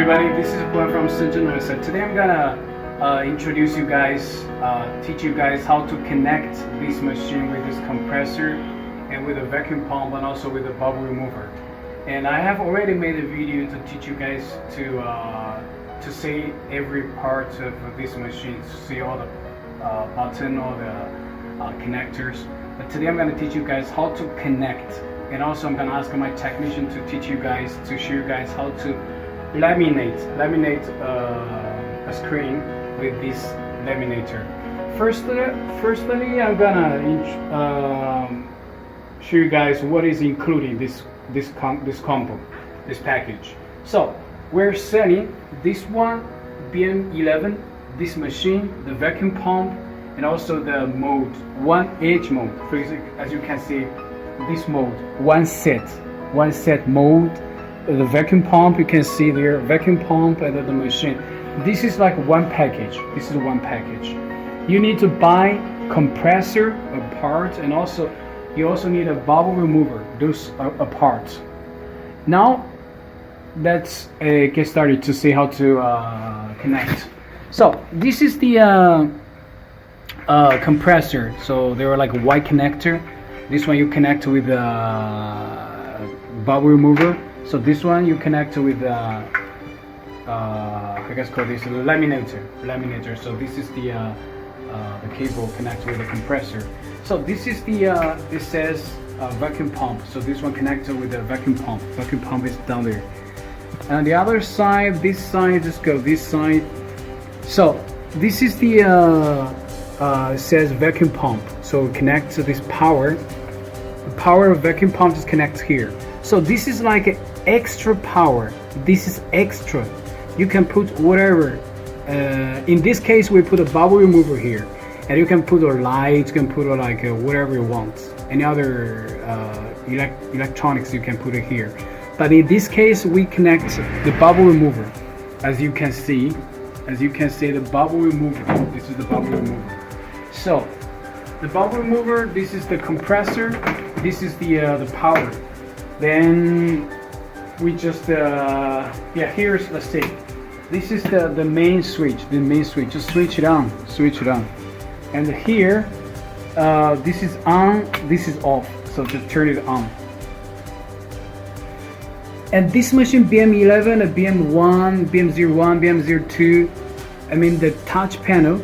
everybody, this is Juan from Shenzhen. So today I'm gonna introduce you guys, teach you guys how to connect this machine with this compressor and with a vacuum pump and also with a bubble remover. And I have already made a video to teach you guys to see every part of this machine, to see all the button, all the connectors. But today I'm gonna teach you guys how to connect, and also I'm gonna ask my technician to teach you guys, to show you guys how to laminate a screen with this laminator. Firstly, I'm gonna show you guys what is including this combo, this package. So we're selling this one, BM11, this machine, the vacuum pump, and also the mode, 1H mode. For example, as you can see, this mode, one set mode. The vacuum pump, you can see there, vacuum pump and the machine. This is like one package. This is one package. You need to buy compressor apart, and also you also need a bubble remover. Those are apart. Now let's get started to see how to connect. So this is the compressor. So they were like a white connector. This one you connect with the bubble remover. So this one you connect with I guess called this laminator. So this is the cable connected with the compressor. So this is the it says vacuum pump. So this one connected with the vacuum pump. Vacuum pump is down there. And the other side, this side, just go this side. So this is the it says vacuum pump. So connect to this power. The power of vacuum pump just connects here. So this is like extra power. This is extra. You can put whatever. In this case, we put a bubble remover here, and you can put a light. You can put like whatever you want. Any other electronics you can put it here. But in this case, we connect the bubble remover. As you can see, the bubble remover. This is the bubble remover. So the bubble remover. This is the compressor. This is the power. Then we just here's, let's see, this is the main switch. Just switch it on, and here this is on, this is off, so just turn it on. And this machine, BM11, a BM1, BM01, BM02, I mean the touch panel,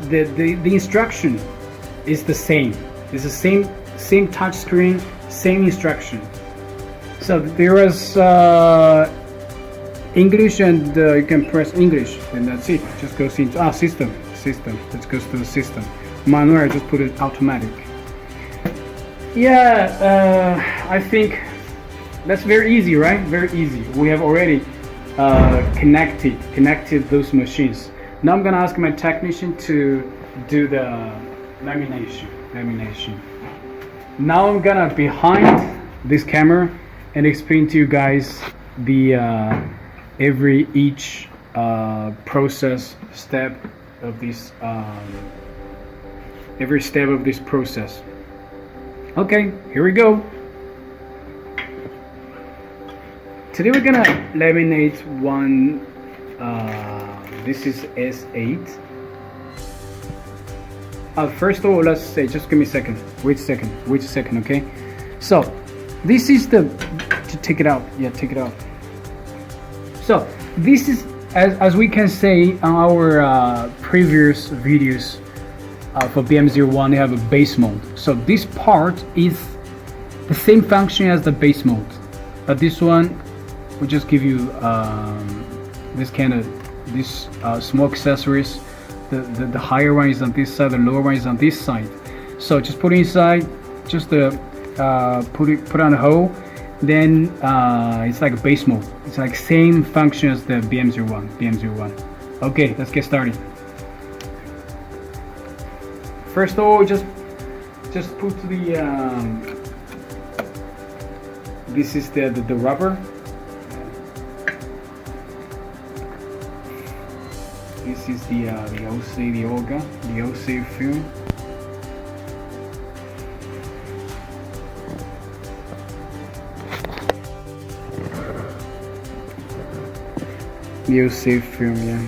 the instruction is the same. It's the same touch screen, same instruction. So there was English, and you can press English, and that's it. Just goes into system. Let's go to the system. Manual, just put it automatic. Yeah, I think that's very easy, right? Very easy. We have already connected those machines. Now I'm gonna ask my technician to do the lamination. Now I'm gonna behind this camera and explain to you guys the each process step of this every step of this process. Okay, here we go. Today we're gonna laminate one. This is S8. First of all, let's say, just give me a second. Wait a second, okay? So this is to take it out. Yeah, take it out. So this is, as we can say on our previous videos for BM01, they have a base mode. So this part is the same function as the base mode, but this one will just give you this small accessories. The higher one is on this side, the lower one is on this side. So just put it inside, just put on a hole. Then it's like a base mode. It's like same function as the BM01. Okay, let's get started. First of all, just put the this is the rubber. This is the OCA film. POC film, yeah.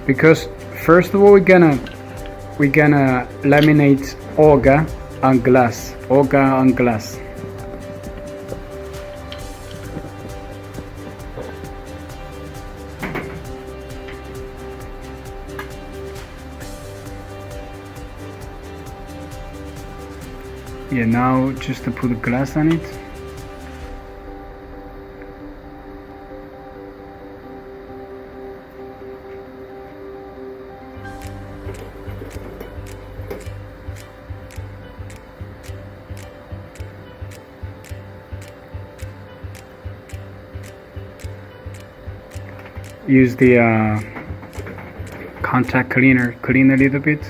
Because first of all we're gonna laminate OCA on glass. OCA on glass. Yeah, now just to put the glass on it. Use the contact cleaner, clean a little bit.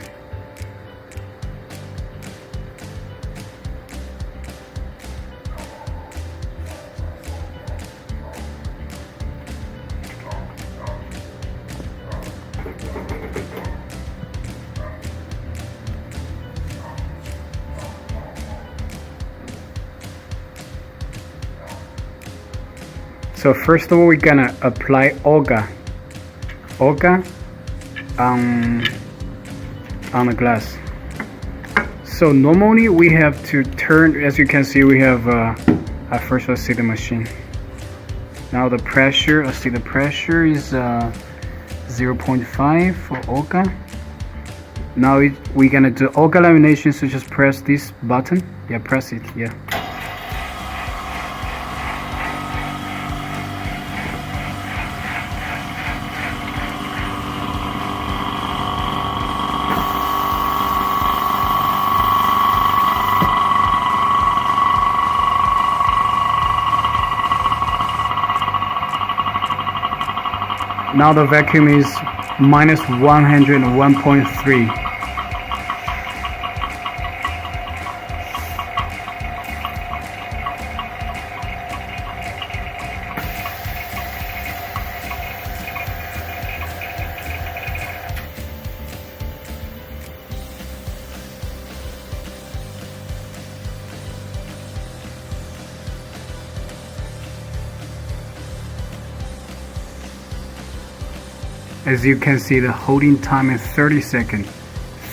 So first of all, we're gonna apply OCA on the glass. So normally we have to turn, as you can see, we have at first let's see the machine. Now the pressure, let's see, the pressure is 0.5 for OCA. Now we're gonna do OCA lamination, so just press this button. Yeah, press it, yeah. Now the vacuum is minus 101.3. As you can see, the holding time is 30 seconds.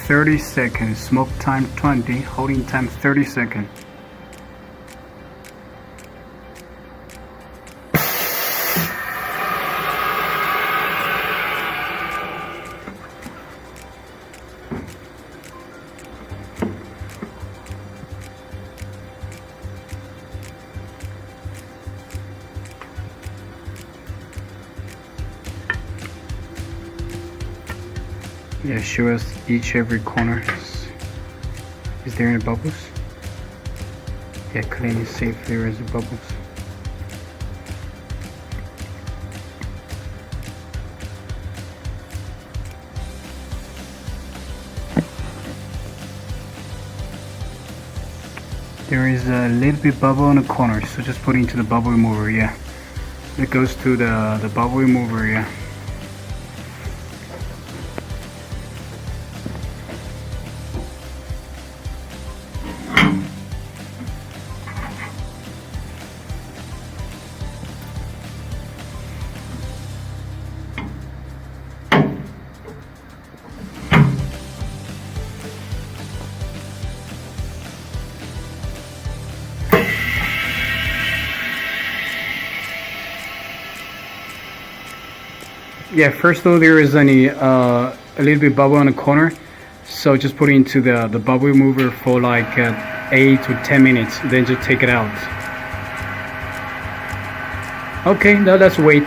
30 seconds. Smoke time 20. Holding time 30 seconds. Yeah, show us every corner. Is there any bubbles? Yeah, clean and safe. There is bubbles. There is a little bit bubble on the corner, so just put it into the bubble remover. Yeah, it goes to the bubble remover. Yeah. Yeah, first though there is any a little bit bubble on the corner, so just put it into the bubble remover for like 8 to 10 minutes, then just take it out. Okay, now let's wait.